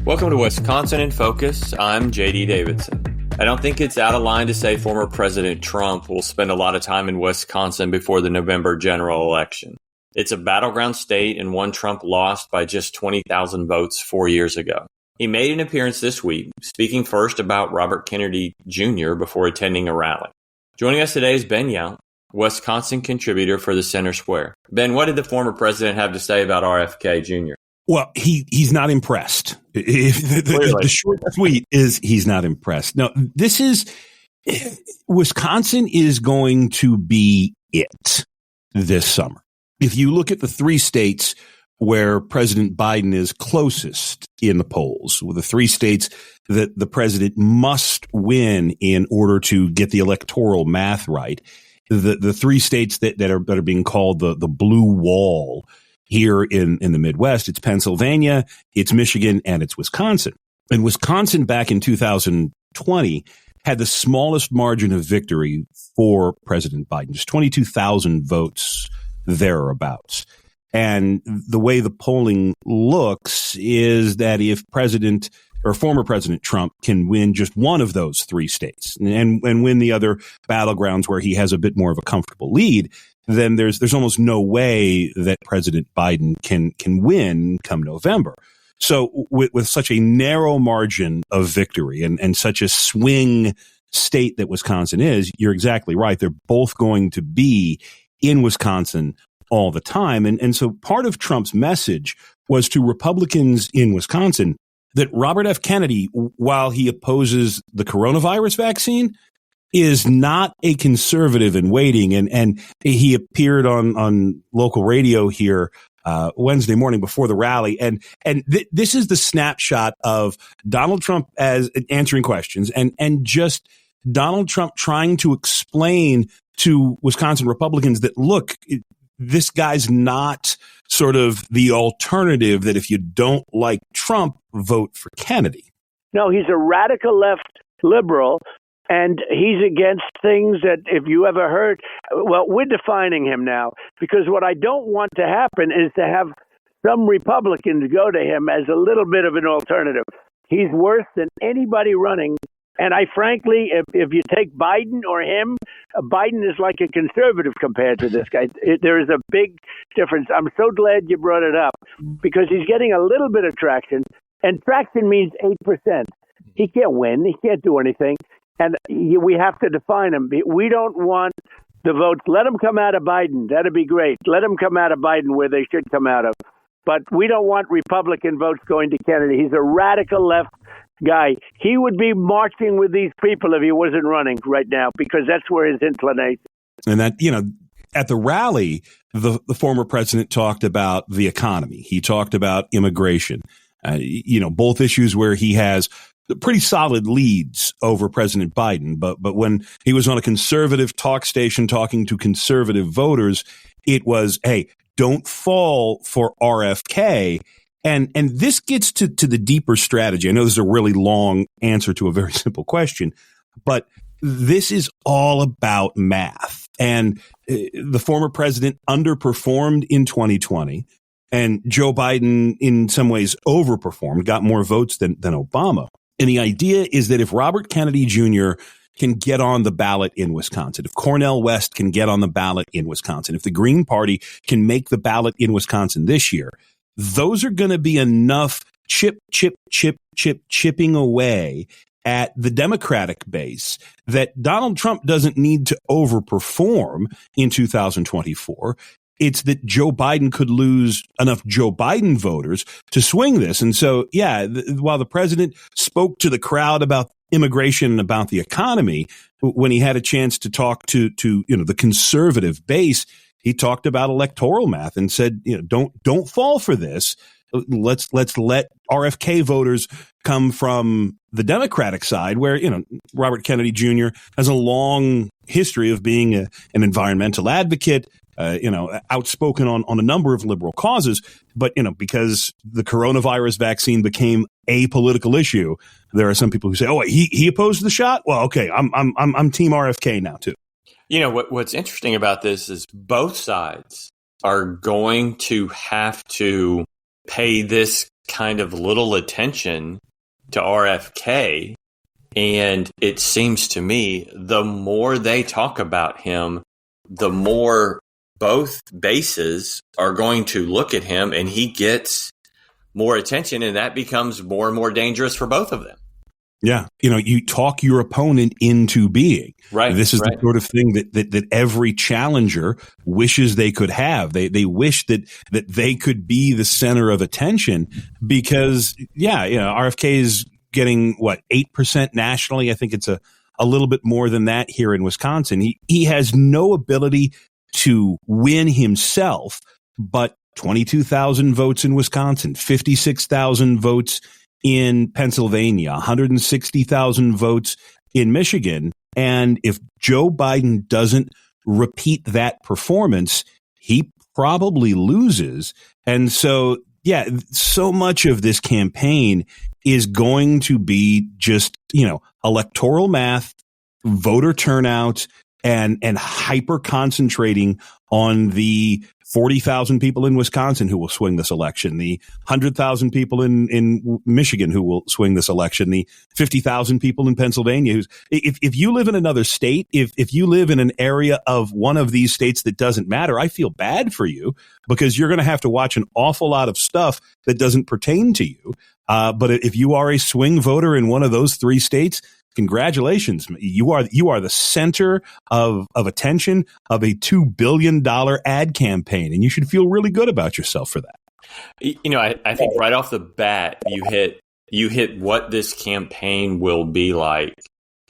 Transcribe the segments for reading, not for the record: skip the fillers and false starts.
Welcome to Wisconsin in Focus. I'm JD Davidson. I don't think it's out of line to say former President Trump will spend a lot of time in Wisconsin before the November general election. It's a battleground state and one Trump lost by just 20,000 votes 4 years ago. He made an appearance this week, speaking first about Robert Kennedy Jr. before attending a rally. Joining us today is Ben Yount, Wisconsin contributor for the Center Square. Ben, what did the former president have to say about RFK Jr.? Well, he's not impressed. The short tweet is he's not impressed. Now, Wisconsin is going to be it this summer. If you look at the three states where President Biden is closest in the polls, with the three states that the president must win in order to get the electoral math right, the three states that are being called the blue wall here in the Midwest, it's Pennsylvania, it's Michigan, and it's Wisconsin. And Wisconsin back in 2020 had the smallest margin of victory for President Biden, just 22,000 votes thereabouts. And the way the polling looks is that if President or former President Trump can win just one of those three states and win the other battlegrounds where he has a bit more of a comfortable lead, then there's almost no way that President Biden can win come November. So with such a narrow margin of victory and such a swing state that Wisconsin is, you're exactly right. They're both going to be in Wisconsin all the time. And so part of Trump's message was to Republicans in Wisconsin that Robert F. Kennedy, while he opposes the coronavirus vaccine, is not a conservative in waiting. And he appeared on local radio here Wednesday morning before the rally. And this is the snapshot of Donald Trump as answering questions and just Donald Trump trying to explain to Wisconsin Republicans that, look, this guy's not sort of the alternative that if you don't like Trump, vote for Kennedy. No, he's a radical left liberal. And he's against things that if you ever heard, well, we're defining him now, because what I don't want to happen is to have some Republicans go to him as a little bit of an alternative. He's worse than anybody running. And I frankly, if you take Biden or him, Biden is like a conservative compared to this guy. There is a big difference. I'm so glad you brought it up because he's getting a little bit of traction, and traction means 8%. He can't win. He can't do anything. And we have to define him. We don't want the votes. Let them come out of Biden. That'd be great. Let them come out of Biden where they should come out of. But we don't want Republican votes going to Kennedy. He's a radical left guy. He would be marching with these people if he wasn't running right now, because that's where his inclination. And that, at the rally, the former president talked about the economy. He talked about immigration, both issues where he has pretty solid leads over President Biden. But when he was on a conservative talk station talking to conservative voters, it was, hey, don't fall for RFK. And this gets to the deeper strategy. I know this is a really long answer to a very simple question, but this is all about math. And the former president underperformed in 2020. And Joe Biden, in some ways, overperformed, got more votes than Obama. And the idea is that if Robert Kennedy Jr. can get on the ballot in Wisconsin, if Cornel West can get on the ballot in Wisconsin, if the Green Party can make the ballot in Wisconsin this year, those are going to be enough chipping away at the Democratic base that Donald Trump doesn't need to overperform in 2024. It's that Joe Biden could lose enough Joe Biden voters to swing this. And so, while the president spoke to the crowd about immigration and about the economy, when he had a chance to talk to the conservative base, he talked about electoral math and said, don't fall for this. Let's let RFK voters come from the Democratic side, where Robert Kennedy Jr. has a long history of being an environmental advocate. Outspoken on a number of liberal causes, but because the coronavirus vaccine became a political issue, there are some people who say, "Oh, he opposed the shot." Well, okay, I'm Team RFK now too. What's interesting about this is both sides are going to have to pay this kind of little attention to RFK. And it seems to me the more they talk about him, the more both bases are going to look at him and he gets more attention, and that becomes more and more dangerous for both of them. Yeah. You talk your opponent into being. Right. This is the sort of thing that every challenger wishes they could have. They wish that they could be the center of attention because, RFK is getting 8% nationally. I think it's a little bit more than that here in Wisconsin. He has no ability to win himself, but 22,000 votes in Wisconsin, 56,000 votes in Pennsylvania, 160,000 votes in Michigan. And if Joe Biden doesn't repeat that performance, he probably loses. And so, so much of this campaign is going to be just, electoral math, voter turnout, and hyper concentrating on the 40,000 people in Wisconsin who will swing this election, the 100,000 people in Michigan who will swing this election, the 50,000 people in Pennsylvania. If you live in another state, if you live in an area of one of these states that doesn't matter, I feel bad for you because you're going to have to watch an awful lot of stuff that doesn't pertain to you. But if you are a swing voter in one of those three states, congratulations. You are the center of attention of a $2 billion ad campaign, and you should feel really good about yourself for that. I think right off the bat, you hit what this campaign will be like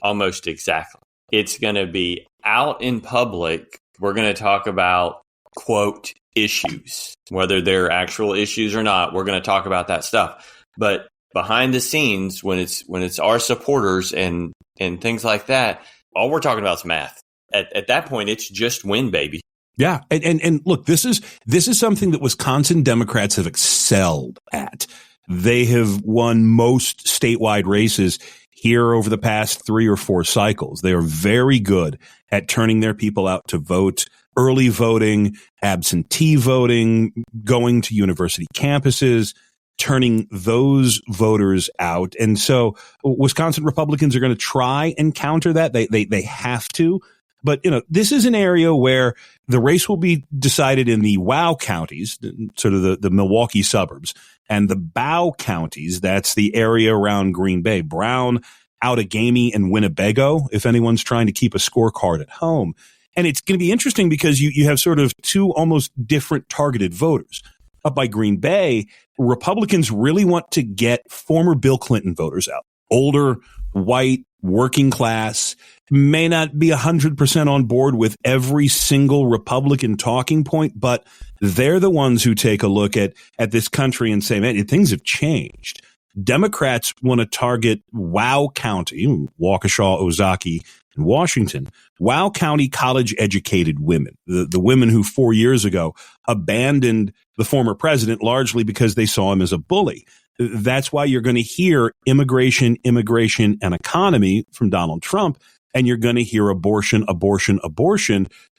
almost exactly. It's going to be out in public. We're going to talk about, quote, issues, whether they're actual issues or not. We're going to talk about that stuff. But behind the scenes, when it's our supporters and things like that, all we're talking about is math. At that point, it's just win, baby. Yeah, and look, this is something that Wisconsin Democrats have excelled at. They have won most statewide races here over the past 3 or 4 cycles. They are very good at turning their people out to vote, early voting, absentee voting, going to university campuses, turning those voters out. And so Wisconsin Republicans are going to try and counter that. They have to. But, this is an area where the race will be decided in the WOW counties, sort of the Milwaukee suburbs, and the BOW counties. That's the area around Green Bay, Brown, Outagamie, and Winnebago, if anyone's trying to keep a scorecard at home. And it's going to be interesting because you have sort of two almost different targeted voters. Up by Green Bay, Republicans really want to get former Bill Clinton voters out. Older, white, working class, may not be 100% on board with every single Republican talking point, but they're the ones who take a look at this country and say, man, things have changed. Democrats want to target WOW County, Waukesha, Ozaukee, and Washington, WOW County college-educated women, the women who 4 years ago abandoned the former president largely because they saw him as a bully. That's why you're going to hear immigration, and economy from Donald Trump, and you're going to hear abortion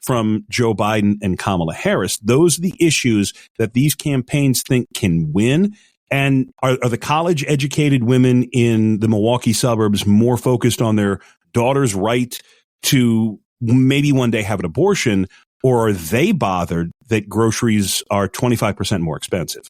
from Joe Biden and Kamala Harris. Those are the issues that these campaigns think can win. And are the college-educated women in the Milwaukee suburbs more focused on their daughter's right to maybe one day have an abortion, or are they bothered that groceries are 25% more expensive,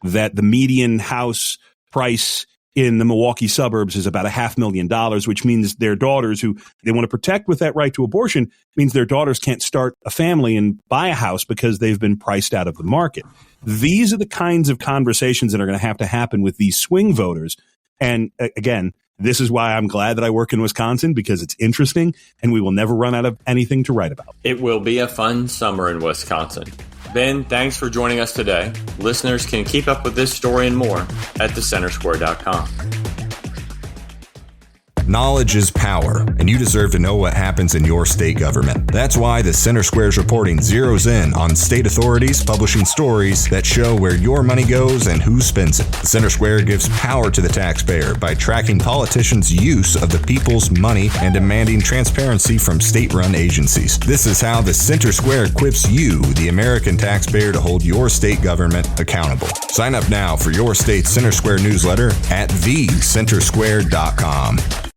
that the median house price in the Milwaukee suburbs is about $500,000, which means their daughters, who they want to protect with that right to abortion, means their daughters can't start a family and buy a house because they've been priced out of the market. These are the kinds of conversations that are going to happen with these swing voters. And again, this is why I'm glad that I work in Wisconsin, because it's interesting and we will never run out of anything to write about. It will be a fun summer in Wisconsin. Ben, thanks for joining us today. Listeners can keep up with this story and more at thecentersquare.com. Knowledge is power, and you deserve to know what happens in your state government. That's why the Center Square's reporting zeroes in on state authorities publishing stories that show where your money goes and who spends it. The Center Square gives power to the taxpayer by tracking politicians' use of the people's money and demanding transparency from state-run agencies. This is how the Center Square equips you, the American taxpayer, to hold your state government accountable. Sign up now for your state's Center Square newsletter at thecentersquare.com.